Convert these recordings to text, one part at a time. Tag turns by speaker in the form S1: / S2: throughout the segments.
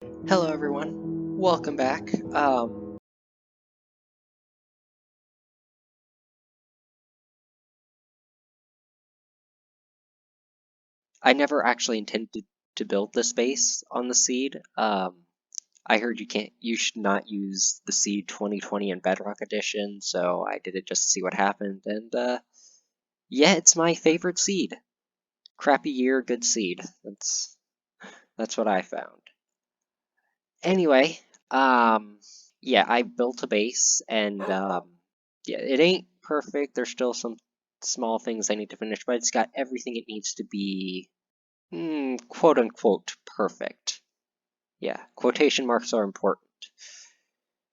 S1: Hello everyone, welcome back. I never actually intended to build this base on the seed. I heard you should not use the seed 2020 in Bedrock Edition, so I did it just to see what happened, and yeah, it's my favorite seed. Crappy year, good seed. That's what I found. Anyway, yeah, I built a base, and yeah, it ain't perfect. There's still some small things I need to finish, but it's got everything it needs to be, quote unquote, perfect. Yeah, quotation marks are important,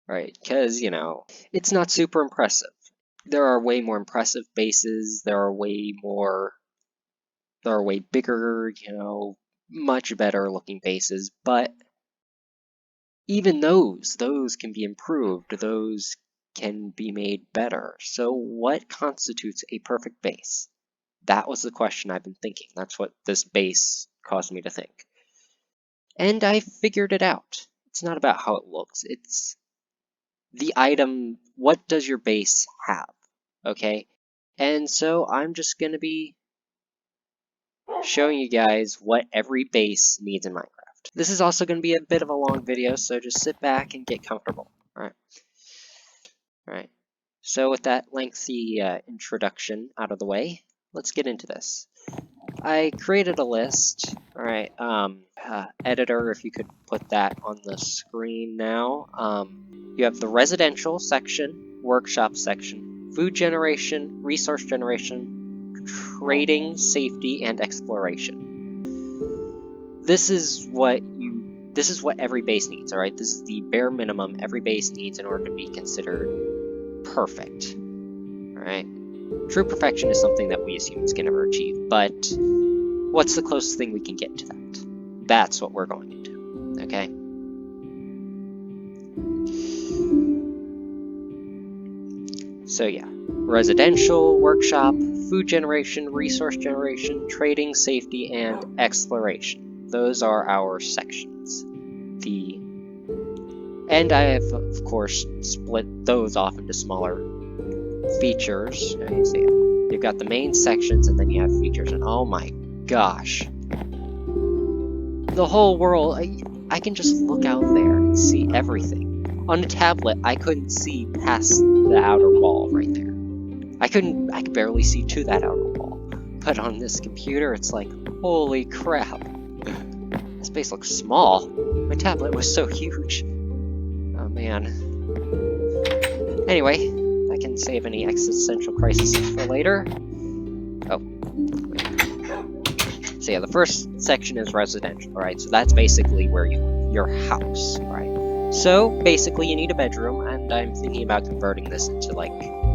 S1: right? Because, it's not super impressive. There are way more impressive bases, there are way bigger, much better looking bases, but even those can be improved, those can be made better. So what constitutes a perfect base? That was the question I've been thinking. That's what this base caused me to think. And I figured it out. It's not about how it looks, it's the item. What does your base have? Okay? And so I'm just going to be showing you guys what every base needs in Minecraft. This is also going to be a bit of a long video, so just sit back and get comfortable. Alright. Alright. So with that lengthy introduction out of the way, let's get into this. I created a list. Alright, editor, if you could put that on the screen now. You have the residential section, workshop section, food generation, resource generation, trading, safety, and exploration. This is what every base needs, alright? This is the bare minimum every base needs in order to be considered perfect. Alright? True perfection is something that we as humans can never achieve, but what's the closest thing we can get to that? That's what we're going into, okay? So yeah, residential, workshop, food generation, resource generation, trading, safety, and exploration. Those are our sections. And I have, of course, split those off into smaller features. You see, you've got the main sections, and then you have features, and oh my gosh. The whole world, I can just look out there and see everything. On a tablet, I couldn't see past the outer wall right there. I could barely see to that outer wall. But on this computer, it's like, holy crap. This base looks small. My tablet was so huge. Oh man. Anyway, I can save any existential crises for later. Oh, wait. So yeah, the first section is residential, right? So that's basically where your house, right? So basically you need a bedroom, and I'm thinking about converting this into right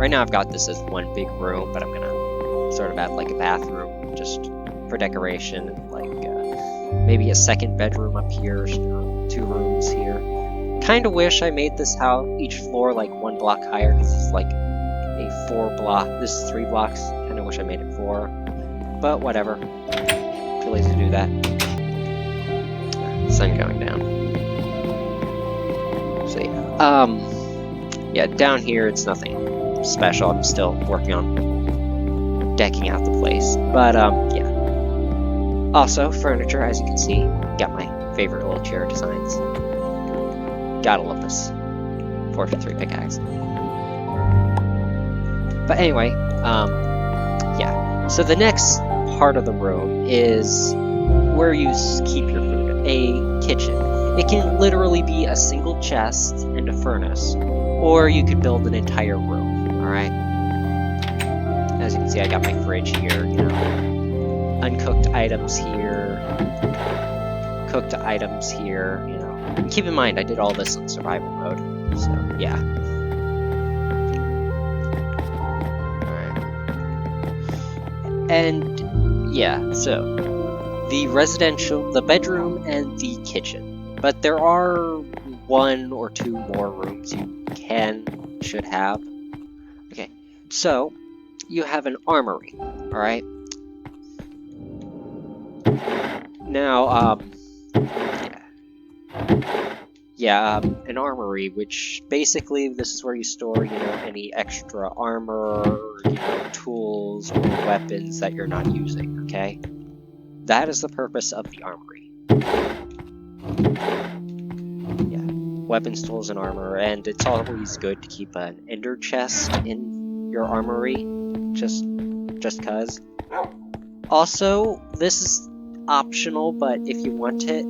S1: now I've got this as one big room, but I'm gonna sort of add like a bathroom just for decoration, and maybe a second bedroom up here, 2 rooms here. Kinda wish I made this house, each floor like 1 block higher, because it's like a 4 block, this is 3 blocks, kinda wish I made it 4, but whatever. Too lazy to do that. Sun going down. So yeah, down here it's nothing special. I'm still working on decking out the place, but yeah. Also, furniture, as you can see, got my favorite little chair designs. Gotta love this 4v3 pickaxe. But anyway, yeah. So the next part of the room is where you keep your food, a kitchen. It can literally be a single chest and a furnace, or you could build an entire room, alright? As you can see, I got my fridge here, uncooked items here, cooked items here, And keep in mind, I did all this in survival mode, so yeah. Alright. And yeah, so the bedroom and the kitchen. But there are 1 or 2 more rooms you should have. Okay, so you have an armory, alright? Now, yeah. Yeah, an armory, which basically this is where you store, any extra armor, tools or weapons that you're not using, okay? That is the purpose of the armory. Yeah, weapons, tools, and armor, and it's always good to keep an ender chest in your armory, just cause. Also, this is optional, but if you want it,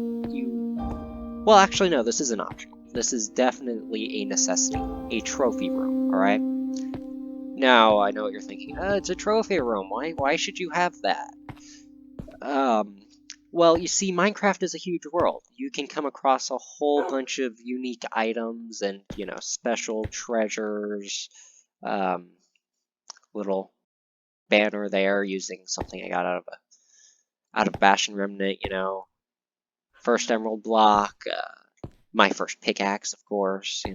S1: well, actually, no, this isn't optional. This is definitely a necessity, a trophy room, alright? Now, I know what you're thinking. It's a trophy room. Why should you have that? Well, you see, Minecraft is a huge world. You can come across a whole bunch of unique items and, special treasures. Little banner there using something I got out of Bastion Remnant, first emerald block, my first pickaxe, of course, I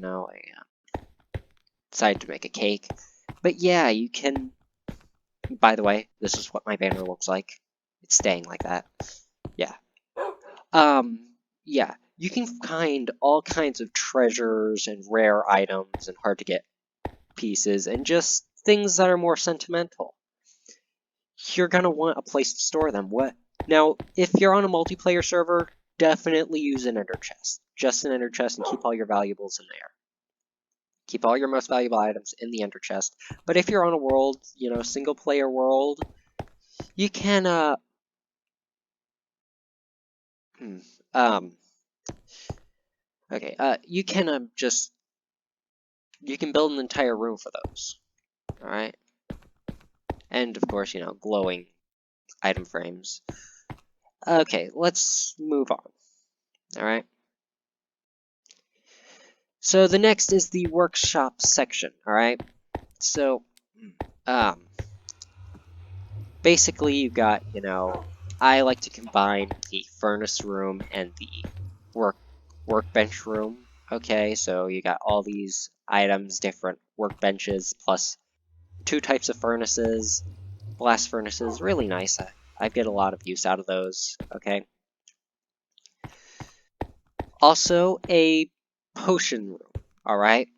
S1: decided to make a cake. But yeah, you can, by the way, this is what my banner looks like. It's staying like that. Yeah. Yeah, you can find all kinds of treasures and rare items and hard to get pieces and just things that are more sentimental. You're gonna want a place to store them. Now, if you're on a multiplayer server, definitely use an ender chest. Just an ender chest, and keep all your valuables in there. Keep all your most valuable items in the ender chest. But if you're on a world, single player world, you can you can you can build an entire room for those. Alright? And of course, glowing item frames. Okay, let's move on. Alright? So the next is the workshop section, alright? So, basically you got, I like to combine the furnace room and the workbench room. Okay, so you got all these items, different workbenches, plus 2 types of furnaces, blast furnaces, really nice. I get a lot of use out of those, okay? Also, a potion room, alright?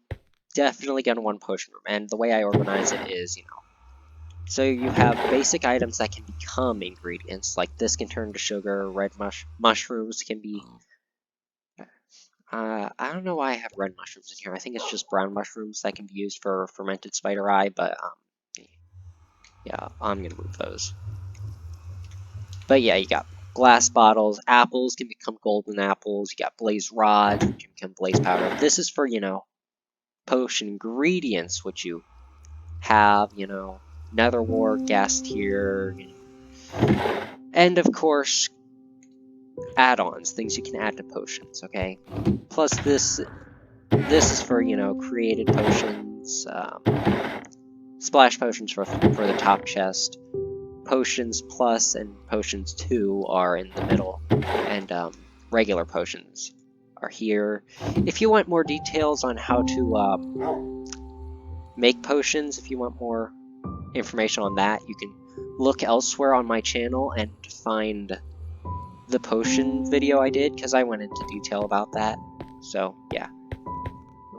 S1: Definitely gonna want a potion room, and the way I organize it is, so you have basic items that can become ingredients, like this can turn to sugar, red mushrooms can be... I don't know why I have red mushrooms in here, I think it's just brown mushrooms that can be used for fermented spider eye, but, yeah, I'm gonna move those. But yeah, you got glass bottles, apples can become golden apples, you got blaze rods, which can become blaze powder. This is for, potion ingredients, which you have, nether wart, gas tier, and of course, add-ons, things you can add to potions, okay? Plus this is for, created potions, splash potions for the top chest, potions plus and potions 2 are in the middle, and regular potions are here. If you want more details on how to make potions, if you want more information on that, you can look elsewhere on my channel and find the potion video I did, because I went into detail about that. So yeah,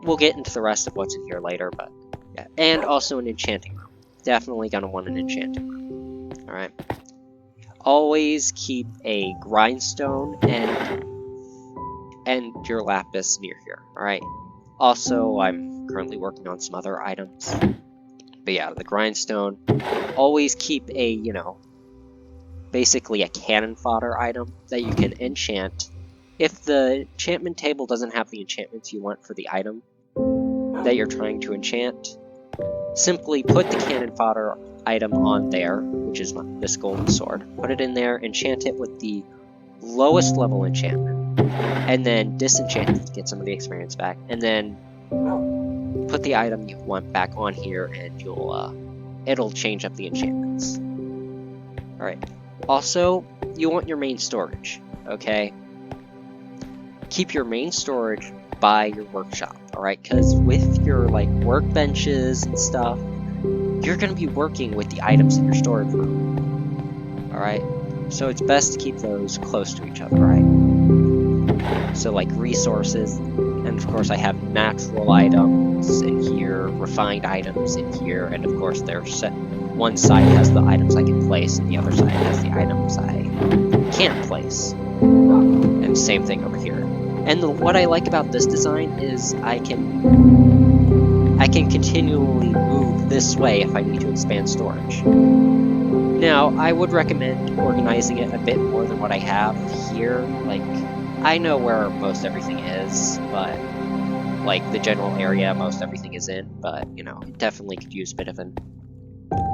S1: we'll get into the rest of what's in here later, but yeah. And also an enchanting room. Definitely gonna want an enchanting room. Alright. Always keep a grindstone and your lapis near here, alright? Also, I'm currently working on some other items. But yeah, the grindstone. Always keep a, basically a cannon fodder item that you can enchant. If the enchantment table doesn't have the enchantments you want for the item that you're trying to enchant, simply put the cannon fodder item on there, which is this golden sword. Put it in there, enchant it with the lowest level enchantment, and then disenchant it to get some of the experience back, and then put the item you want back on here, and it'll change up the enchantments. Alright. Also, you want your main storage, okay? Keep your main storage by your workshop, alright? Because with your, workbenches and stuff, you're going to be working with the items in your storage room, alright? So it's best to keep those close to each other, right? So like resources, and of course I have natural items in here, refined items in here, and of course there's one side has the items I can place, and the other side has the items I can't place. And same thing over here. And what I like about this design is I can continually move this way if I need to expand storage. Now, I would recommend organizing it a bit more than what I have here. Like, I know where most everything is, but like the general area most everything is in, but you know, it definitely could use a bit of an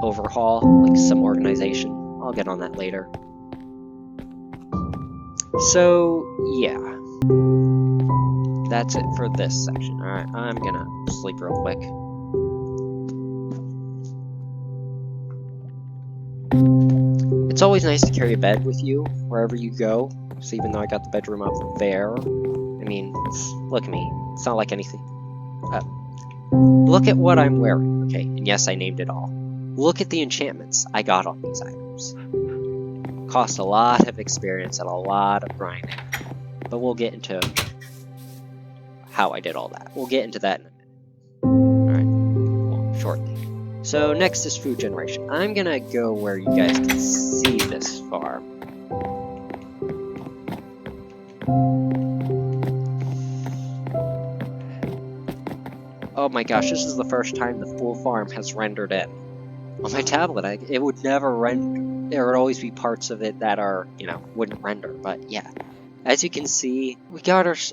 S1: overhaul, like some organization. I'll get on that later. So, yeah. That's it for this section. Alright, I'm gonna sleep real quick. It's always nice to carry a bed with you wherever you go. So even though I got the bedroom up there, I mean, look at me. It's not like anything. Look at what I'm wearing, okay? And yes, I named it all. Look at the enchantments I got on these items. Cost a lot of experience and a lot of grinding. But we'll get into how I did all that. We'll get into that in a minute. Alright, well, shortly. So next is food generation. I'm gonna go where you guys can see this farm. Oh my gosh, this is the first time the full farm has rendered in. On my tablet, it would never render. There would always be parts of it that are, you know, wouldn't render, but yeah. As you can see,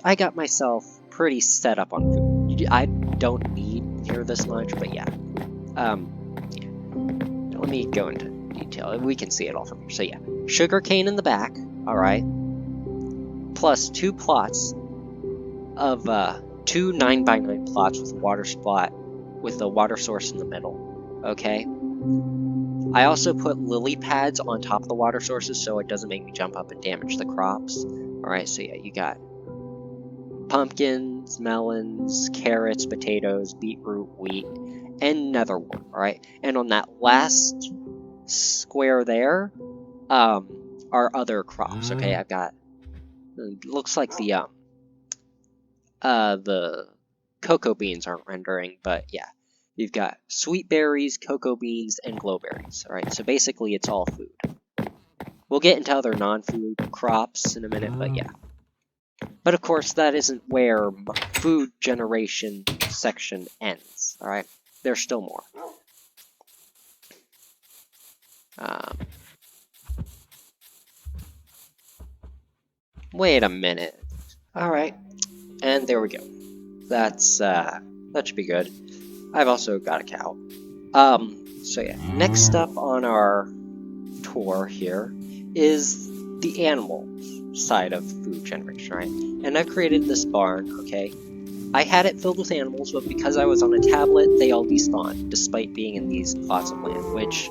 S1: I got myself pretty set up on food. I don't need near this much, but yeah. Yeah. Let me go into detail. We can see it all from here. So yeah, sugar cane in the back, alright. Plus 2 plots of, 2 9x9 plots with a water spot with a water source in the middle, okay? I also put lily pads on top of the water sources so it doesn't make me jump up and damage the crops. Alright, so yeah, you got pumpkins, melons, carrots, potatoes, beetroot, wheat, and netherwort, alright? And on that last square there, are other crops, okay? I've got, looks like the cocoa beans aren't rendering, but yeah. You've got sweet berries, cocoa beans, and glowberries, alright? So basically it's all food. We'll get into other non-food crops in a minute, but yeah. But of course, that isn't where my food generation section ends, alright? There's still more. Wait a minute. Alright. And there we go. That should be good. I've also got a cow. So yeah. Next up on our tour here is the animal side of food generation, right? And I've created this barn, okay? I had it filled with animals, but because I was on a tablet, they all despawned, despite being in these plots of land, which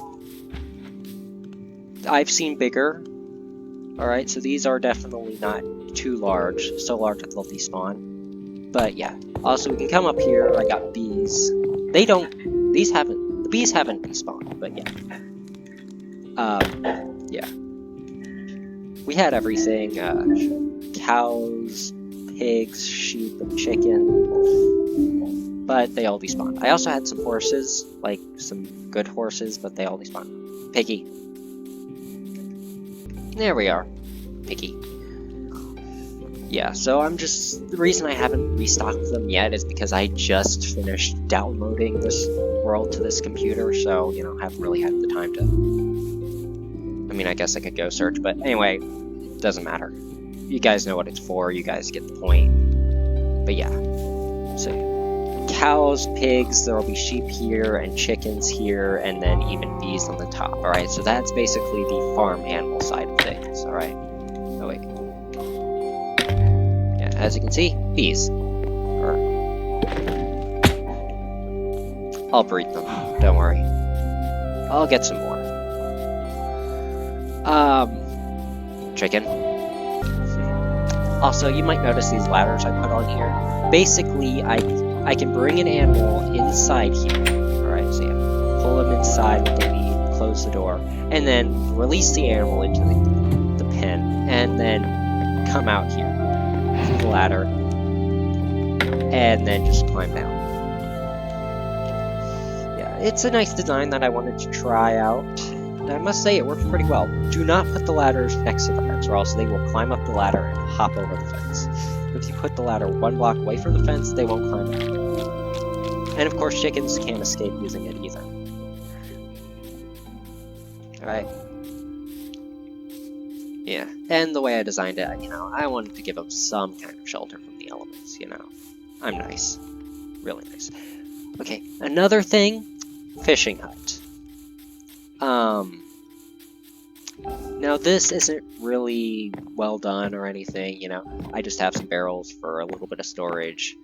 S1: I've seen bigger. Alright, so these are definitely not too large, so large that they'll despawn. But yeah, also we can come up here, I got bees. The bees haven't despawned, but yeah. Yeah. We had everything, cows, pigs, sheep, and chicken, but they all despawned. I also had some horses, like some good horses, but they all despawned. Piggy. There we are. Piggy. Yeah, so the reason I haven't restocked them yet is because I just finished downloading this world to this computer, so, you know, I haven't really had the time to... I mean, I guess I could go search, but anyway, it doesn't matter. You guys know what it's for, you guys get the point. But yeah, so cows, pigs, there will be sheep here, and chickens here, and then even bees on the top, alright? So that's basically the farm animal side of things, alright? Oh wait. Yeah, as you can see, bees. I'll breed them, don't worry. I'll get some more. Chicken. Also, you might notice these ladders I put on here. Basically, I can bring an animal inside here. Alright, so yeah, pull them inside what they need, close the door, and then release the animal into the pen, and then come out here. the ladder, and then just climb down. Yeah, it's a nice design that I wanted to try out, and I must say it works pretty well. Do not put the ladders next to the fence, or else they will climb up the ladder and hop over the fence. If you put the ladder 1 block away from the fence, they won't climb up. And of course, chickens can't escape using it either. Alright. Yeah, and the way I designed it, I wanted to give them some kind of shelter from the elements, I'm nice. Really nice. Okay, another thing, fishing hut. Now this isn't really well done or anything, I just have some barrels for a little bit of storage.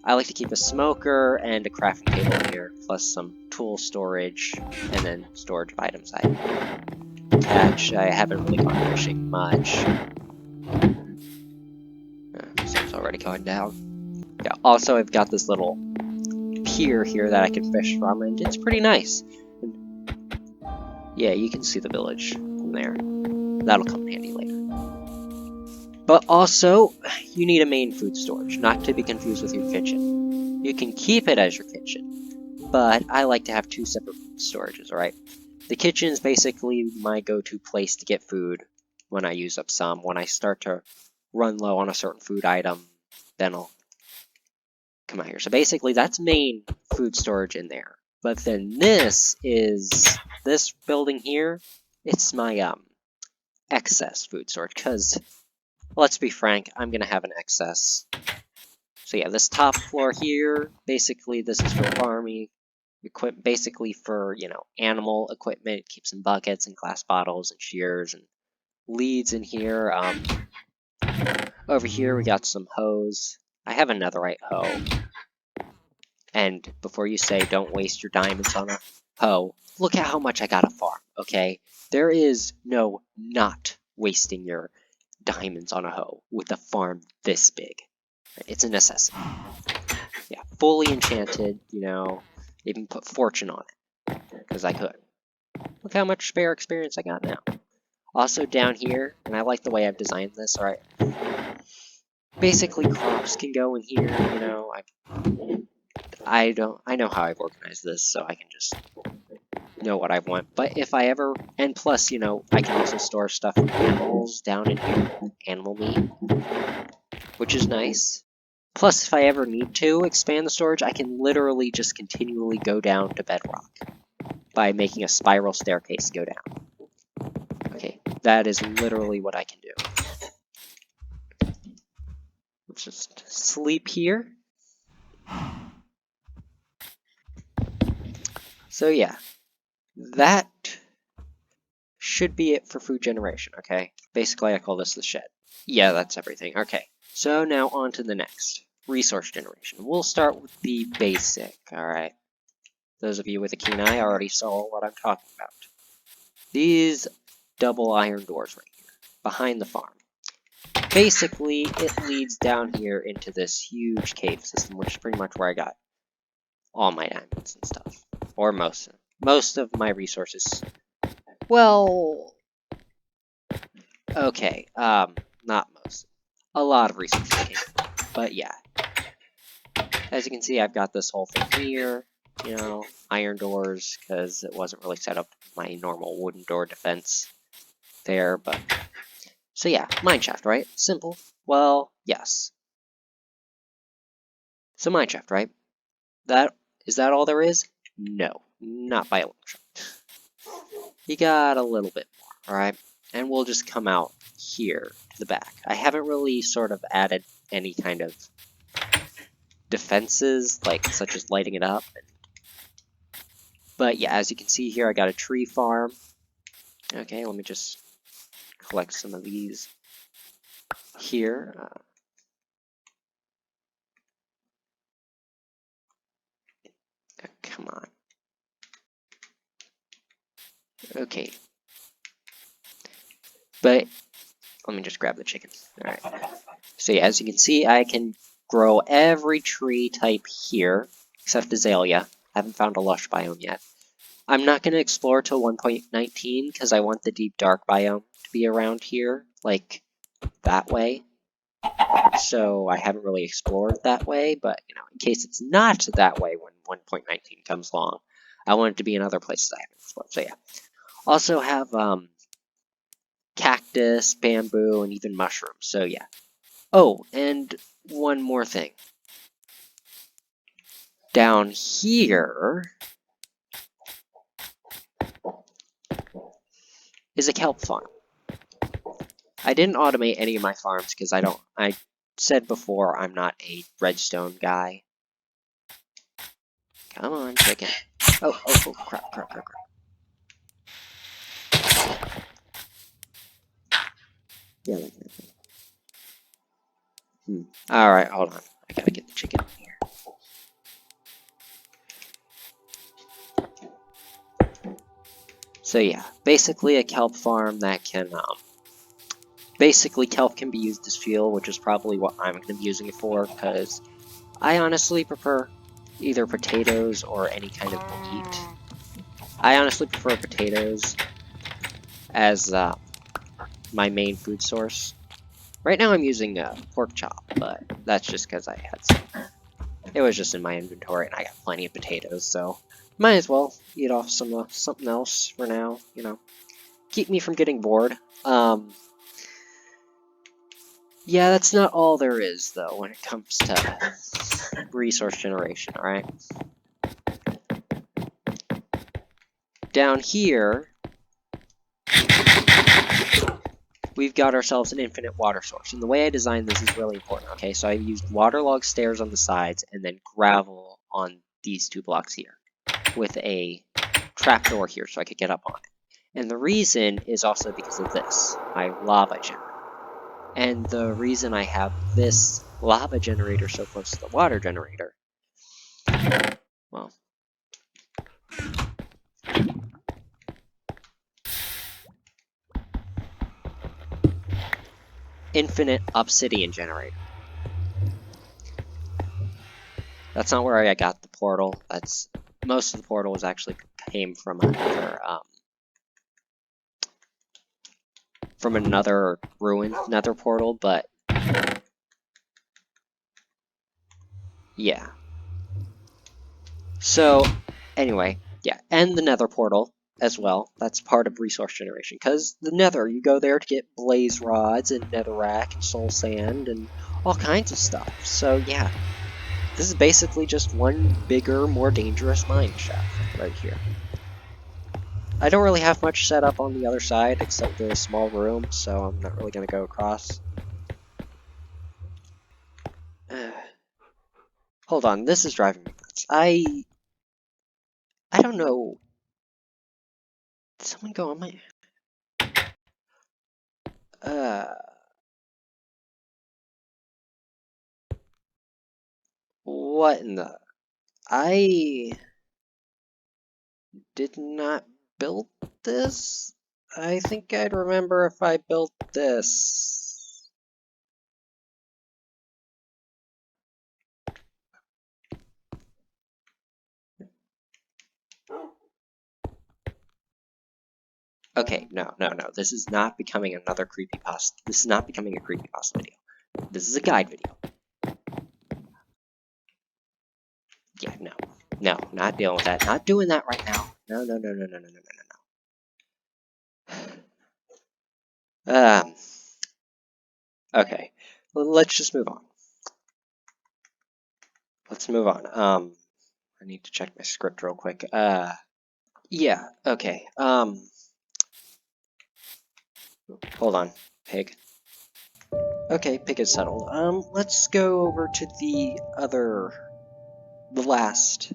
S1: I like to keep a smoker and a crafting table here, plus some tool storage, and then storage of items I catch. I haven't really gone fishing much. Sun's already going down. Yeah, also I've got this little pier here that I can fish from, and it's pretty nice. Yeah, you can see the village from there. That'll come in handy later. But also, you need a main food storage, not to be confused with your kitchen. You can keep it as your kitchen, but I like to have 2 separate food storages, alright? The kitchen is basically my go-to place to get food when I use up some. When I start to run low on a certain food item, then I'll come out here. So basically, that's main food storage in there. But then this building here, it's my excess food storage, because let's be frank, I'm going to have an excess. So yeah, this top floor here, basically this is for farming equipment, basically for, animal equipment. Keep some buckets and glass bottles and shears and leads in here. Over here we got some hose. I have a netherite hoe. And before you say don't waste your diamonds on a hoe, look at how much I got a farm, okay? There is no not wasting your diamonds on a hoe with a farm this big. It's a necessity. Yeah, fully enchanted, even put fortune on it, because I could. Look how much spare experience I got now. Also down here, and I like the way I've designed this, alright. Basically crops can go in here, I know how I've organized this, so I can just know what I want. But if I ever, and plus, I can also store stuff from animals down in here, animal meat, which is nice. Plus, if I ever need to expand the storage, I can literally just continually go down to bedrock by making a spiral staircase go down. Okay, that is literally what I can do. Let's just sleep here. So yeah, that should be it for food generation, okay? Basically, I call this the shed. Yeah, that's everything. Okay, so now on to the next. Resource generation. We'll start with the basic, alright? Those of you with a keen eye already saw what I'm talking about. These double iron doors right here, behind the farm. Basically, it leads down here into this huge cave system, which is pretty much where I got all my diamonds and stuff. Or most of my resources. Well, okay, not most. A lot of resources came, but yeah. As you can see, I've got this whole thing here, iron doors, because it wasn't really set up my normal wooden door defense there, but... So yeah, mineshaft, right? Simple. Well, yes. So mineshaft, right? Is that all there is? No, not by a long shot. You got a little bit more, alright? And we'll just come out here to the back. I haven't really sort of added any kind of defenses, such as lighting it up. But yeah, as you can see here, I got a tree farm. Okay, let me just collect some of these here. Come on. Okay. But let me just grab the chickens. Alright. So yeah, as you can see, I can grow every tree type here, except azalea. I haven't found a lush biome yet. I'm not going to explore till 1.19 because I want the deep dark biome to be around here, like that way. So I haven't really explored that way, but you know, in case it's not that way when 1.19 comes along, I want it to be in other places I haven't explored. So yeah. Also have cactus, bamboo, and even mushrooms. So yeah. Oh, and one more thing. Down here is a kelp farm. I didn't automate any of my farms because I said before I'm not a redstone guy. Come on, chicken. Oh, crap. Yeah, like that. Alright, hold on. I gotta get the chicken in here. So yeah, basically a kelp farm that can, basically kelp can be used as fuel, which is probably what I'm going to be using it for, because I honestly prefer either potatoes or any kind of meat. I honestly prefer potatoes as my main food source. Right now I'm using pork chop, but that's just because I had some. It was just in my inventory and I got plenty of potatoes, so might as well eat off some something else for now, you know. Keep me from getting bored. Yeah, that's not all there is, though, when it comes to resource generation, alright? Down here, we've got ourselves an infinite water source. And the way I designed this is really important, okay? So I used waterlogged stairs on the sides and then gravel on these 2 blocks here with a trapdoor here so I could get up on it. And the reason is also because of this, my lava generator. And the reason I have this lava generator so close to the water generator, well, infinite obsidian generator. That's not where I got the portal. That's most of the portals actually came from another ruined nether portal, but yeah. So anyway, yeah, and the nether portal as well. That's part of resource generation, because the nether, you go there to get blaze rods and netherrack and soul sand and all kinds of stuff. So yeah, this is basically just one bigger, more dangerous mine shaft right here. I don't really have much set up on the other side except the small room, so I'm not really going to go across. Hold on, this is driving me nuts. I don't know. Did someone go on my... What in the... I did not build this? I think I'd remember if I built this. Okay, no. This is not becoming another creepypasta. This is not becoming a creepypasta video. This is a guide video. Yeah, no, not dealing with that. Not doing that right now. No. Okay, let's just move on. Let's move on. I need to check my script real quick. Yeah, okay. Hold on, pig. Okay, pig is settled. Let's go over to the last,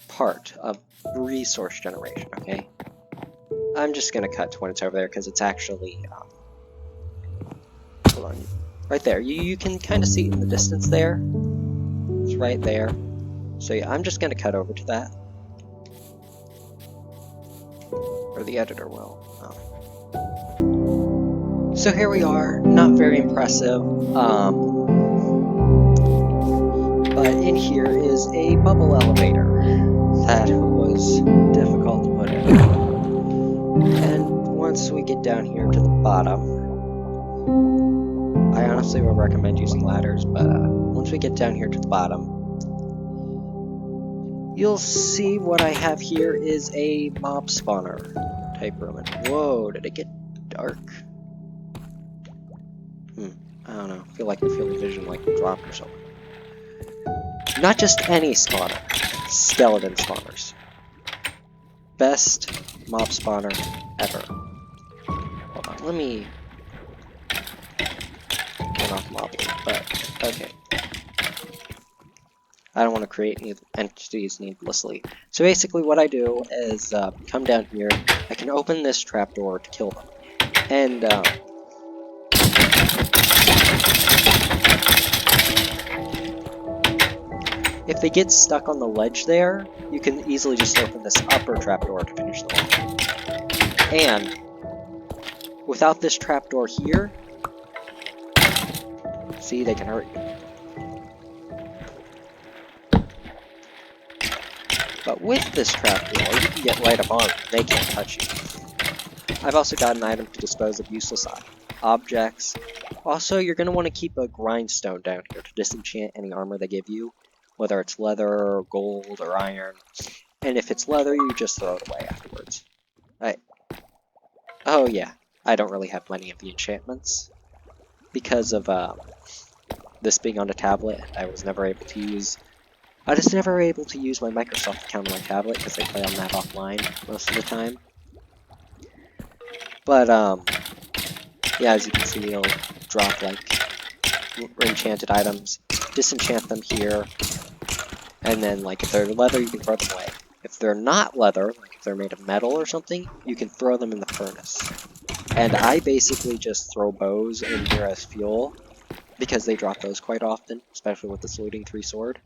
S1: part of resource generation, okay? I'm just gonna cut to when it's over there, because it's actually, hold on. Right there, you can kind of see it in the distance there. It's right there. So yeah, I'm just gonna cut over to that. Or the editor will. So here we are, not very impressive, but in here is a bubble elevator that was difficult to put in. And once we get down here to the bottom, I honestly would recommend using ladders, but once we get down here to the bottom, you'll see what I have here is a mob spawner type room. And whoa, did it get dark? I don't know. I feel like the field of vision like dropped or something. Not just any spawner, skeleton spawners. Best mob spawner ever. Hold on, let me turn off mob loot, but okay. I don't want to create new entities needlessly. So basically what I do is come down here, I can open this trapdoor to kill them. And if they get stuck on the ledge there, you can easily just open this upper trapdoor to finish them off. And without this trapdoor here, see, they can hurt you. But with this trapdoor, you can get right up on them. They can't touch you. I've also got an item to dispose of useless objects. Also, you're going to want to keep a grindstone down here to disenchant any armor they give you, whether it's leather, or gold, or iron. And if it's leather, you just throw it away afterwards. Oh yeah, I don't really have many of the enchantments. Because of this being on a tablet, I was never able to use... I was never able to use my Microsoft account on my tablet, because I play on that offline most of the time. But, yeah, as you can see, it'll drop, like, enchanted items, disenchant them here, and then, like, if they're leather, you can throw them away. If they're not leather, like if they're made of metal or something, you can throw them in the furnace. And I basically just throw bows in here as fuel, because they drop those quite often, especially with the Saluting 3 sword.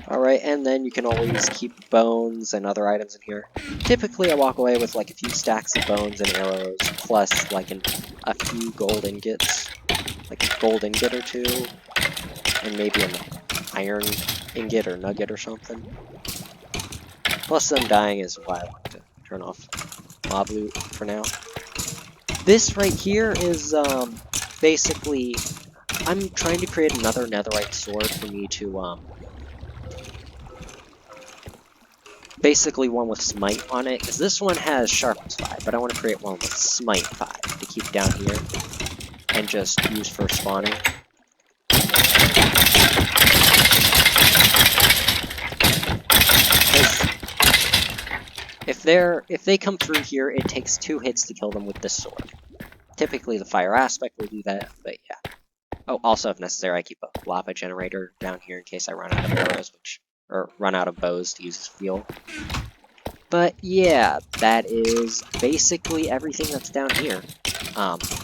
S1: Alright, and then you can always keep bones and other items in here. Typically I walk away with like a few stacks of bones and arrows, plus like a few gold ingots, like a gold ingot or two, and maybe an iron ingot or nugget or something. Plus them dying is why I want to turn off mob loot for now. This right here is basically, I'm trying to create another netherite sword for me to basically one with smite on it, because this one has sharpness 5, but I want to create one with smite 5 to keep down here and just use for spawning. If they come through here, it takes 2 hits to kill them with this sword. Typically the fire aspect will do that, but yeah. Oh, also if necessary, I keep a lava generator down here in case I run out of arrows, or run out of bows to use as fuel. But yeah, that is basically everything that's down here.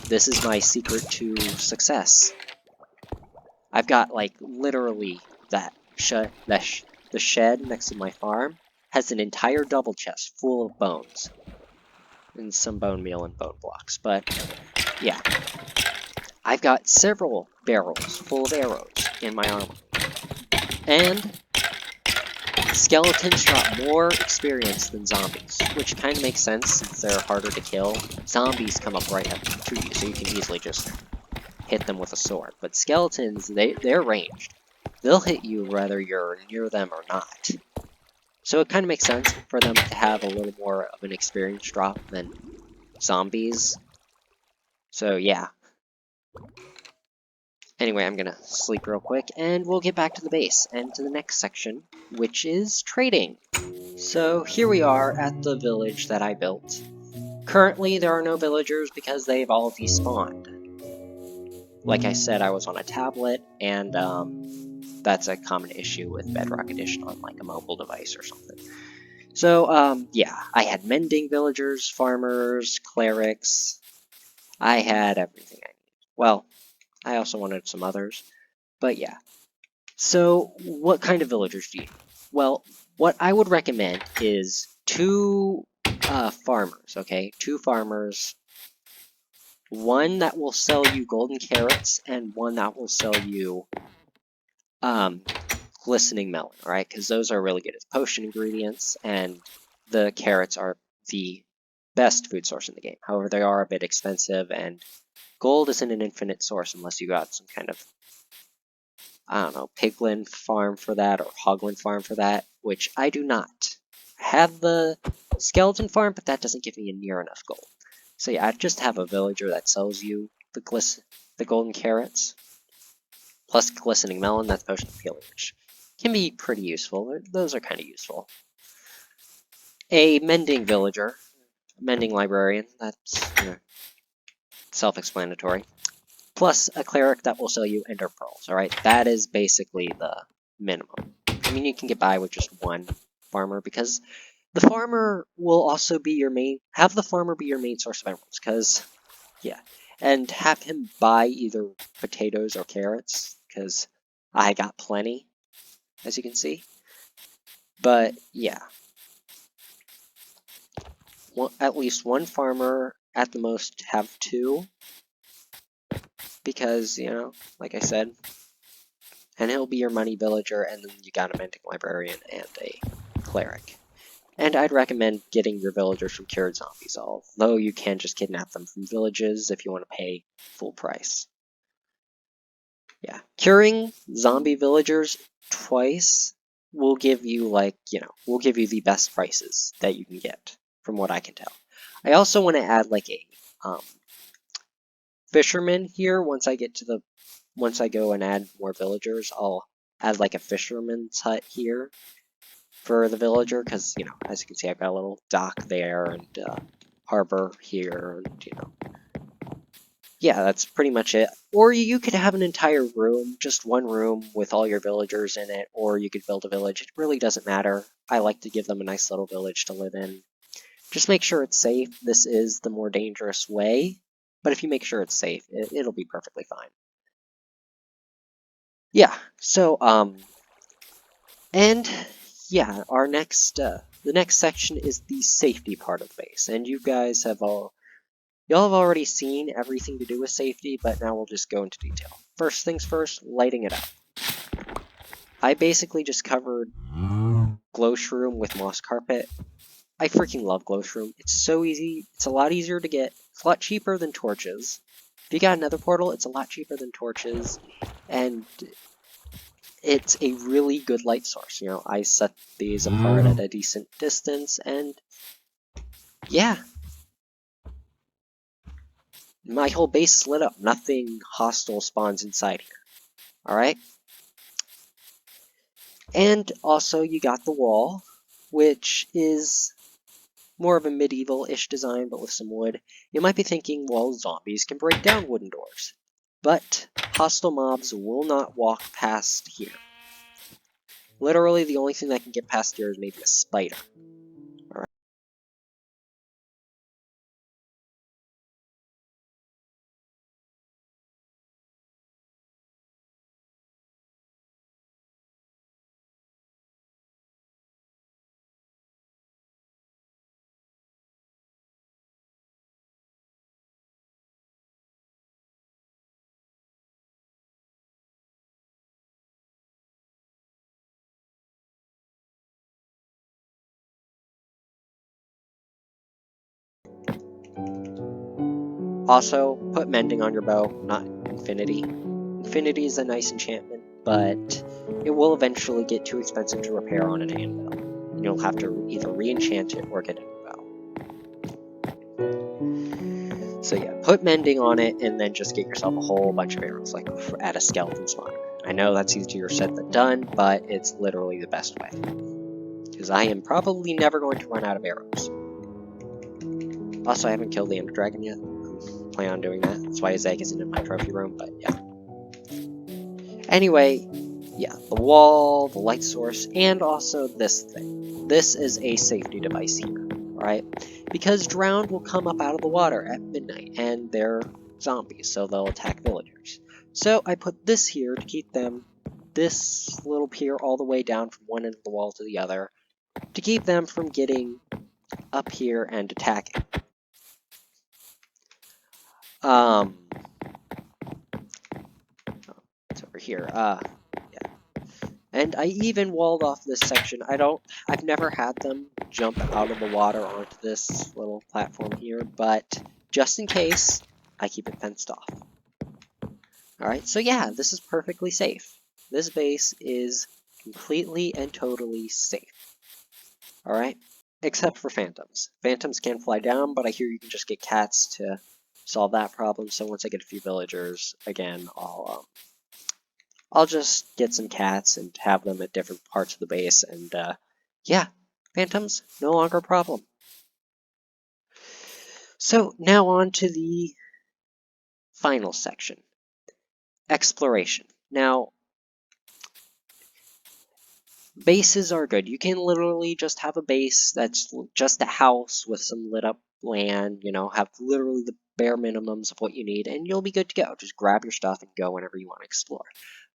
S1: This is my secret to success. I've got like literally the shed next to my farm has an entire double chest full of bones. And some bone meal and bone blocks, but yeah. I've got several barrels full of arrows in my armor. And skeletons drop more experience than zombies, which kind of makes sense since they're harder to kill. Zombies come up right up to you, so you can easily just hit them with a sword. But skeletons, they're ranged. They'll hit you whether you're near them or not. So it kind of makes sense for them to have a little more of an experience drop than zombies. So yeah. Anyway, I'm gonna sleep real quick, and we'll get back to the base, and to the next section, which is trading. So here we are at the village that I built. Currently, there are no villagers because they've all despawned. Like I said, I was on a tablet, and that's a common issue with Bedrock Edition on like a mobile device or something. So, yeah, I had mending villagers, farmers, clerics. I had everything I needed. Well, I also wanted some others, but yeah. So, what kind of villagers do you need? Well, what I would recommend is 2 farmers, okay? 2 farmers. One that will sell you golden carrots, and one that will sell you glistening melon, alright? Because those are really good as potion ingredients, and the carrots are the best food source in the game. However, they are a bit expensive, and Gold isn't an infinite source unless you got some kind of, I don't know, piglin farm for that or hoglin farm for that, which I do not. I have the skeleton farm, but that doesn't give me near enough gold. So yeah, I just have a villager that sells you the golden carrots, plus glistening melon, that's potion of healing, which can be pretty useful. Those are kind of useful. A mending villager, mending librarian, that's self-explanatory. Plus a cleric that will sell you ender pearls, alright? That is basically the minimum. I mean, you can get by with just one farmer, because the farmer will also be your main, have the farmer be your main source of emeralds, because, yeah. And have him buy either potatoes or carrots, because I got plenty, as you can see. But, yeah. At least one farmer, at the most have two, because, you know, like I said, and he'll be your money villager, and then you got a mending librarian and a cleric. And I'd recommend getting your villagers from cured zombies, although you can just kidnap them from villages if you want to pay full price. Yeah, curing zombie villagers twice will give you, like, you know, will give you the best prices that you can get, from what I can tell. I also want to add, like, a fisherman here once I go and add more villagers. I'll add like a fisherman's hut here for the villager, because, you know, as you can see, I've got a little dock there and harbor here, and, you know, yeah, that's pretty much it. Or you could have an entire room, just one room with all your villagers in it, or you could build a village. It really doesn't matter. I like to give them a nice little village to live in. Just make sure it's safe. This is the more dangerous way, but if you make sure it's safe, it'll be perfectly fine. Yeah, so, and yeah, our next, the next section is the safety part of the base, and you guys have y'all have already seen everything to do with safety, but now we'll just go into detail. First things first, lighting it up. I basically just covered glow shroom with moss carpet. I freaking love glow shroom. It's so easy. It's a lot easier to get. It's a lot cheaper than torches. If you got another portal, it's a lot cheaper than torches, and it's a really good light source. You know, I set these apart at a decent distance, and yeah, my whole base is lit up. Nothing hostile spawns inside here. Alright? And also you got the wall, which is more of a medieval-ish design, but with some wood. You might be thinking, well, zombies can break down wooden doors. But hostile mobs will not walk past here. Literally, the only thing that can get past here is maybe a spider. Alright. Also, put mending on your bow, not infinity. Infinity is a nice enchantment, but it will eventually get too expensive to repair on an anvil. And you'll have to either re-enchant it or get a new bow. So yeah, put mending on it and then just get yourself a whole bunch of arrows, like at a skeleton spawner. I know that's easier said than done, but it's literally the best way. Because I am probably never going to run out of arrows. Also, I haven't killed the Ender Dragon yet. I plan on doing that. That's why his egg isn't in my trophy room, but yeah. Anyway, yeah, the wall, the light source, and also this thing. This is a safety device here, right? Because drowned will come up out of the water at midnight, and they're zombies, so they'll attack villagers. So I put this here to keep them, this little pier all the way down from one end of the wall to the other, to keep them from getting up here and attacking. It's over here. Yeah. And I even walled off this section. I've never had them jump out of the water onto this little platform here, but just in case, I keep it fenced off. Alright, so yeah, this is perfectly safe. This base is completely and totally safe. Alright? Except for phantoms. Phantoms can fly down, but I hear you can just get cats to solve that problem, so once I get a few villagers, again, I'll just get some cats and have them at different parts of the base, and yeah, phantoms, no longer a problem. So now on to the final section, exploration. Now, bases are good. You can literally just have a base that's just a house with some lit up land, you know, have literally the bare minimums of what you need, and you'll be good to go. Just grab your stuff and go whenever you want to explore.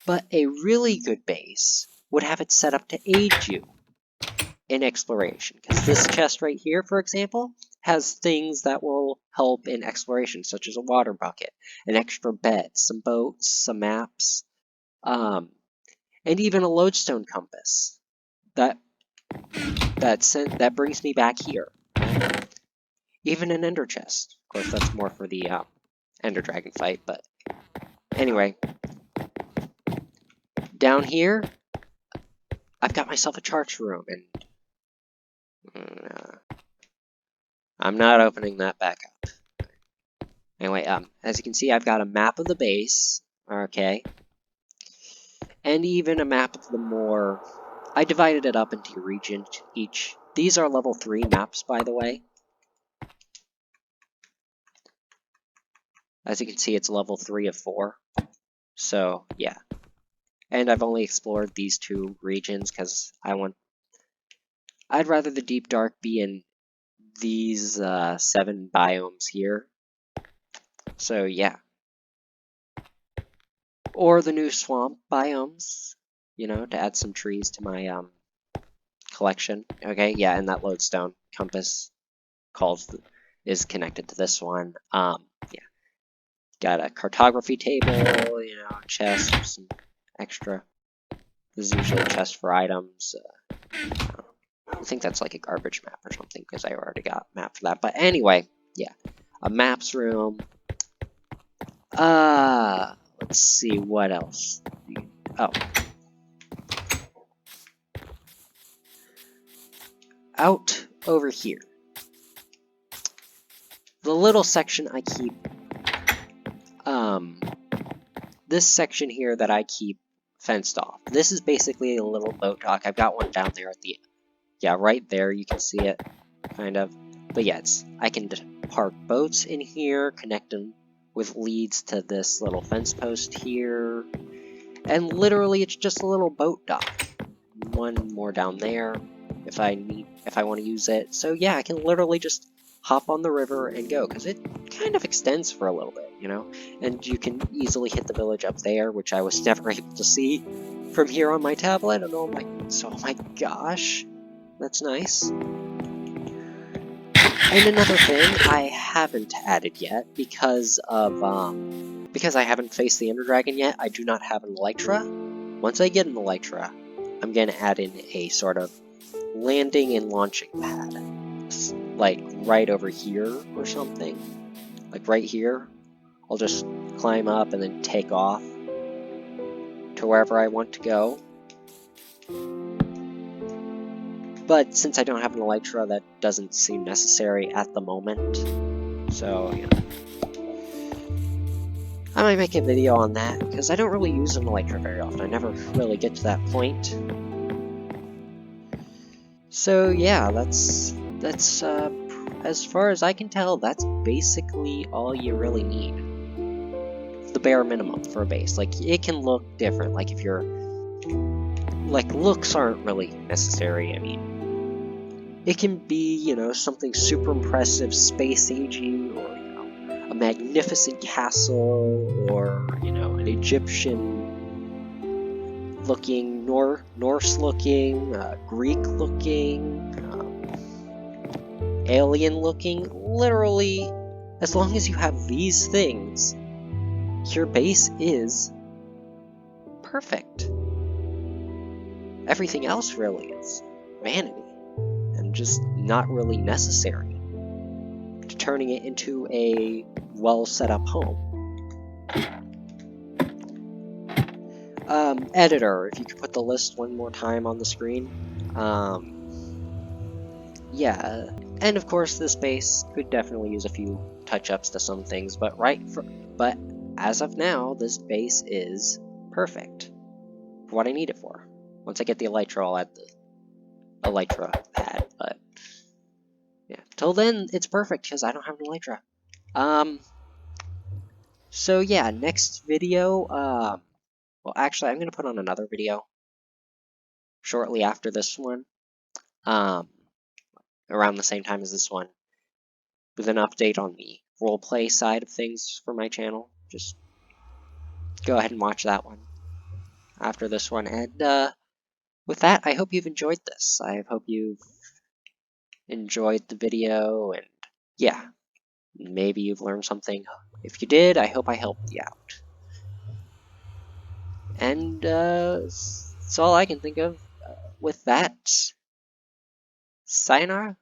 S1: But a really good base would have it set up to aid you in exploration, because this chest right here, for example, has things that will help in exploration, such as a water bucket, an extra bed, some boats, some maps, and even a lodestone compass. That brings me back here. Even an ender chest. Of course, that's more for the ender dragon fight, but anyway. Down here, I've got myself a charge room, and I'm not opening that back up. Anyway, as you can see, I've got a map of the base, okay, and even a map of the more. I divided it up into regions each. These are level 3 maps, by the way. As you can see, it's level 3 of 4. So, yeah. And I've only explored these 2 regions because I'd rather the deep dark be in these 7 biomes here. So, yeah. Or the new swamp biomes, you know, to add some trees to my collection. Okay, yeah, and that lodestone compass is connected to this one. Yeah. Got a cartography table, you know, chest, some extra. This is usually a chest for items. I think that's like a garbage map or something, because I already got a map for that. But anyway, yeah. A maps room. Let's see, what else? Oh. Out over here. The little section I keep, this section here that I keep fenced off. This is basically a little boat dock. I've got one down there at the, yeah, right there. You can see it, kind of. But yeah, I can park boats in here, connect them with leads to this little fence post here. And literally, it's just a little boat dock. One more down there if I want to use it. So yeah, I can literally just hop on the river and go, because it kind of extends for a little bit, you know? And you can easily hit the village up there, which I was never able to see from here on my tablet. And oh my gosh, that's nice. And another thing I haven't added yet, because I haven't faced the Ender Dragon yet, I do not have an Elytra. Once I get an Elytra, I'm going to add in a sort of landing and launching pad. Like right over here or something. Like right here. I'll just climb up and then take off to wherever I want to go. But since I don't have an Elytra, that doesn't seem necessary at the moment. So, you know. I might make a video on that, because I don't really use an Elytra very often. I never really get to that point. So yeah, that's as far as I can tell, that's basically all you really need. The bare minimum for a base. Like, it can look different. Like, if you're... Like, looks aren't really necessary. I mean, it can be, you know, something super impressive, space-agey, or, you know, a magnificent castle, or, you know, an Egyptian-looking, Norse-looking, Greek-looking, alien-looking. Literally, as long as you have these things, your base is perfect. Everything else really is vanity, and just not really necessary to turning it into a well set up home. Editor, if you could put the list one more time on the screen. Yeah, and of course this base could definitely use a few touch-ups to some things, but but as of now, this base is perfect for what I need it for. Once I get the Elytra, I'll add the Elytra pad, but yeah, till then it's perfect because I don't have an Elytra. So yeah, next video, well actually I'm gonna put on another video shortly after this one, around the same time as this one, with an update on the roleplay side of things for my channel. Just go ahead and watch that one after this one. And with that, I hope you've enjoyed this. I hope you've enjoyed the video, and yeah, maybe you've learned something. If you did, I hope I helped you out. And that's all I can think of. With that, sayonara.